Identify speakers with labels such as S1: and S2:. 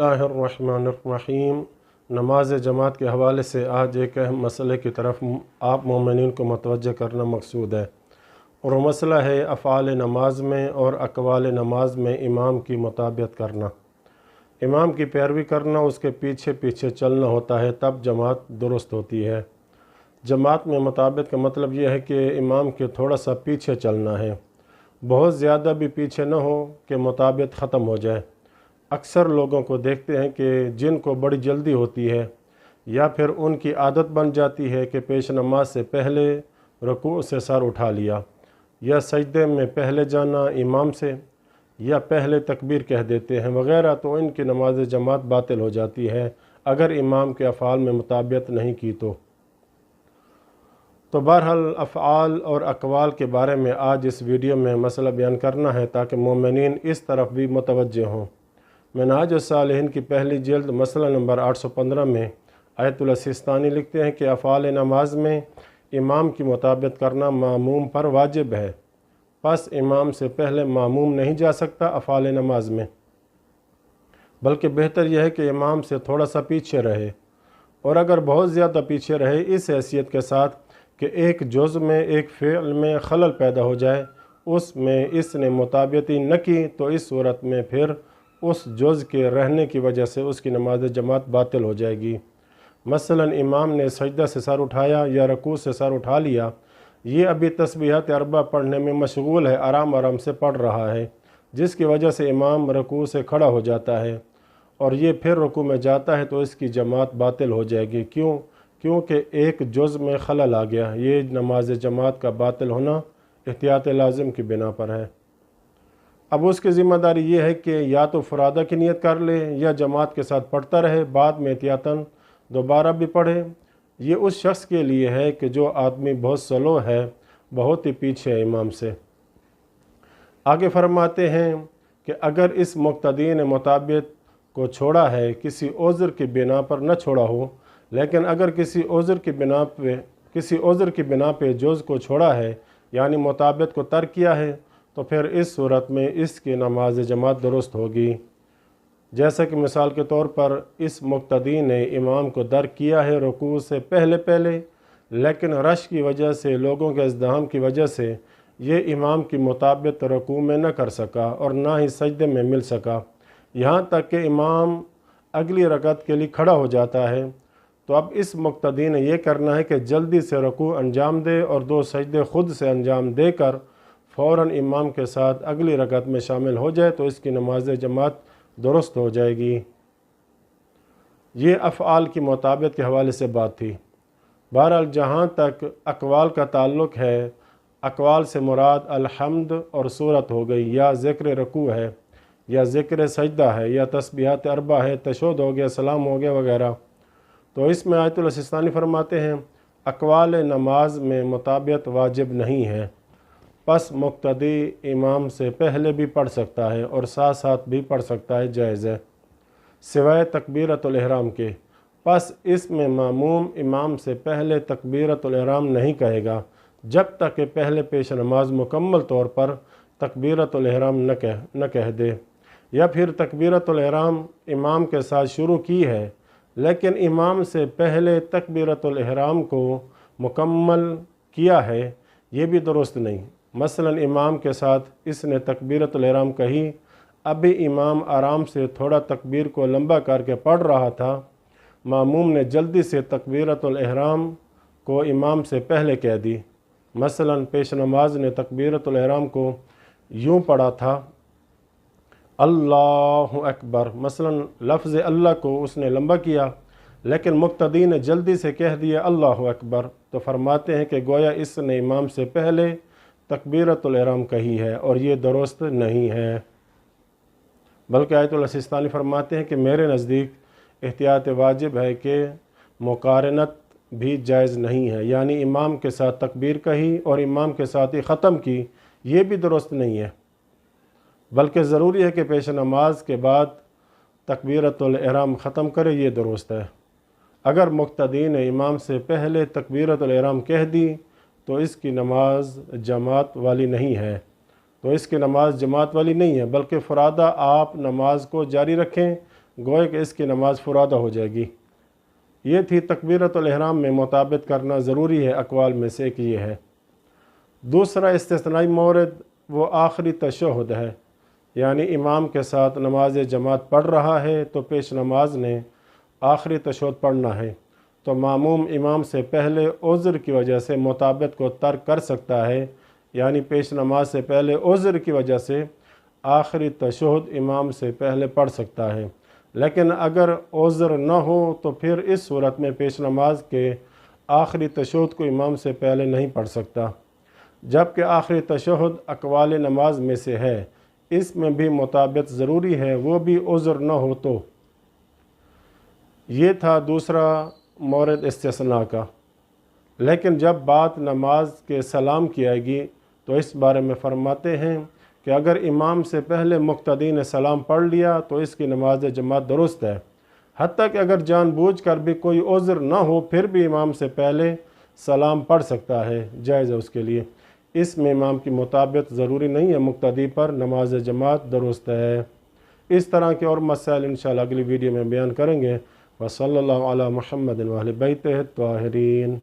S1: बिस्मिल्लाहिर्रहमानिर्रहीम। नमाज जमात के हवाले से आज एक अहम मसले की तरफ आप मोमिनीन को मतवज्जह करना मकसूद है, और वो मसला है अफ़आल नमाज में और अक़वाल नमाज में इमाम की मुताबियत करना। इमाम की पैरवी करना, उसके पीछे पीछे चलना होता है, तब जमात दुरुस्त होती है। जमात में मुताबियत का मतलब यह है कि इमाम के थोड़ा सा पीछे चलना है, बहुत ज़्यादा भी पीछे न हो कि मुताबियत ख़त्म हो जाए। अक्सर लोगों को देखते हैं कि जिनको बड़ी जल्दी होती है या फिर उनकी आदत बन जाती है कि पेश नमाज से पहले रुकू से सर उठा लिया, या सजदे में पहले जाना इमाम से, या पहले तकबीर कह देते हैं वग़ैरह, तो इनकी नमाज जमात बातिल हो जाती है अगर इमाम के अफ़आल में मुताबियत नहीं की तो बहरहाल अफ़आल और अक़वाल के बारे में आज इस वीडियो में मसला बयान करना है ताकि मोमिनीन इस तरफ भी मुतवज्जे हों। मिनहाज सालिहीन की पहली जिल्द मसला नंबर 815 में आयतुल सिस्तानी लिखते हैं कि अफ़आल नमाज में इमाम की मुताबियत करना मामूम पर वाजिब है। पस इमाम से पहले मामूम नहीं जा सकता अफ़आल नमाज में, बल्कि बेहतर यह है कि इमाम से थोड़ा सा पीछे रहे, और अगर बहुत ज़्यादा पीछे रहे इस हैसियत के साथ कि एक जुज़ में एक फ़िल में खलल पैदा हो जाए, उसमें इसने मुताबियत न की, तो इस सूरत में फिर उस जुज़ के रहने की वजह से उसकी नमाज जमात बातिल हो जाएगी। मसलन इमाम ने सजदा से सर उठाया या रकू से सर उठा लिया, ये अभी तस्बीहात अरबा पढ़ने में मशगूल है, आराम आराम से पढ़ रहा है, जिसकी वजह से इमाम रकू से खड़ा हो जाता है और ये फिर रकू में जाता है, तो इसकी जमात बातिल हो जाएगी। क्योंकि एक जुज़ में खलल आ गया। ये नमाज जमात का बातिल होना एहतियात लाज़िम की बिना पर है। अब उसकी ज़िम्मेदारी ये है कि या तो फरादा की नियत कर ले या जमात के साथ पढ़ता रहे, बाद में एहतियातन दोबारा भी पढ़े। ये उस शख्स के लिए है कि जो आदमी बहुत स्लो है, बहुत ही पीछे है इमाम से। आगे फरमाते हैं कि अगर इस मुक्तदी ने मुताबियत को छोड़ा है, किसी उज़्र की बिना पर न छोड़ा हो, लेकिन अगर किसी उज़्र की बिना पे जुज़ को छोड़ा है, यानी मुताबियत को तर्क किया है, तो फिर इस सूरत में इसकी नमाज जमात दुरुस्त होगी। जैसा कि मिसाल के तौर पर इस मुक्तदी ने इमाम को दर्क किया है रुकू से पहले, लेकिन रश की वजह से, लोगों के इज़्दिहाम की वजह से ये इमाम की मुताबियत रुकू में न कर सका और ना ही सजदे में मिल सका, यहाँ तक कि इमाम अगली रकअत के लिए खड़ा हो जाता है। तो अब इस मुक्तदी ने यह करना है कि जल्दी से रुकू अंजाम दे और 2 सजदे ख़ुद से अंजाम देकर फ़ौरन इमाम के साथ अगली रकअत में शामिल हो जाए, तो इसकी नमाज जमात दुरुस्त हो जाएगी। ये अफ़आल की मुताबियत के हवाले से बात थी। बहरहाल जहाँ तक अक़वाल का ताल्लुक़ है, अक़वाल से मुराद अलहम्द और सूरत हो गई, या ज़िक्र रकू है, या ज़िक्र सजदा है, या तस्बीहात अरबा है, तशहुद हो गया, सलाम हो गया वगैरह। तो इसमें आयतुल सिस्तानी फरमाते हैं अक़वाल नमाज में मुताबियत वाजिब नहीं है, पस मुक्तदी इमाम से पहले भी पढ़ सकता है और साथ साथ भी पढ़ सकता है, जायज़ है, सिवाय तकबीरतुल इहराम के। पस इसमें मामूम इमाम से पहले तकबीरतुल इहराम नहीं कहेगा जब तक कि पहले पेश नमाज मुकम्मल तौर पर तकबीरतुल इहराम न कह दे, या फिर तकबीरतुल इहराम इमाम के साथ शुरू की है लेकिन इमाम से पहले तकबीरतुल इहराम को मुकम्मल किया है, ये भी दुरुस्त नहीं। मसलन इमाम के साथ इसने तकबीरतुल इहराम कही, अभी इमाम आराम से थोड़ा तकबीर को लंबा करके पढ़ रहा था, मामूम ने जल्दी से तकबीरतुल इहराम को इमाम से पहले कह दी। मसलन पेश नमाज ने तकबीरतुल इहराम को यूँ पढ़ा था अल्लाहु अकबर, मसलन लफ्ज़ अल्लाह को उसने लंबा किया, लेकिन मुक्तदी ने जल्दी से कह दिया अल्लाहु अकबर, तो फरमाते हैं कि गोया इसने इमाम से पहले तकबीरतुल इहराम कही है और ये दुरुस्त नहीं है। बल्कि आयतुल सिस्तानी फरमाते हैं कि मेरे नज़दीक एहतियात वाजिब है कि मुकारनत भी जायज़ नहीं है, यानी इमाम के साथ तकबीर कही और इमाम के साथ ही ख़त्म की, ये भी दुरुस्त नहीं है, बल्कि ज़रूरी है कि पेश नमाज के बाद तकबीरतुल इहराम ख़त्म करे, ये दुरुस्त है। अगर मुक्तदी ने इमाम से पहले तकबीरतुल इहराम कह दी तो इसकी नमाज जमात वाली नहीं है, बल्कि फ़रादा आप नमाज को जारी रखें गोए कि इसकी नमाज फुरादा हो जाएगी। ये थी तकबीरतुल इहराम में मुताबित करना ज़रूरी है अक़वाल में से एक ये है। दूसरा इस्तिस्नाई मौरद वो आखिरी तशहुद है, यानी इमाम के साथ नमाज जमात पढ़ रहा है तो पेश नमाज ने आखिरी तशहुद पढ़ना है, तो मामूम इमाम से पहले उज़्र की वजह से मुताबित को तर्क कर सकता है, यानी पेश नमाज से पहले उज़्र की वजह से आखिरी तशहुद इमाम से पहले पढ़ सकता है। लेकिन अगर उज़्र न हो तो फिर इस सूरत में पेश नमाज के आखिरी तशहुद को इमाम से पहले नहीं पढ़ सकता। जबकि आखिरी तशहुद अक़वाल नमाज में से है, इसमें भी मुताबित ज़रूरी है, वो भी उज़्र न हो तो। ये था दूसरा मौरद इस्तिस्ना का। लेकिन जब बात नमाज के सलाम की आएगी तो इस बारे में फ़रमाते हैं कि अगर इमाम से पहले मुक्तदी ने सलाम पढ़ लिया तो इसकी नमाज जमात दुरुस्त है। हत्ता कि अगर जानबूझकर भी कोई उज़्र ना हो फिर भी इमाम से पहले सलाम पढ़ सकता है, जायज़ है उसके लिए। इसमें इमाम की मुताबित ज़रूरी नहीं है, मुक्तदी पर नमाज जमात दुरुस्त है। इस तरह के और मसाइल इंशाअल्लाह अगली वीडियो में बयान करेंगे। वसल्लल्लाहु अला मुहम्मद व अहले बैतिही त्वाहिरीन।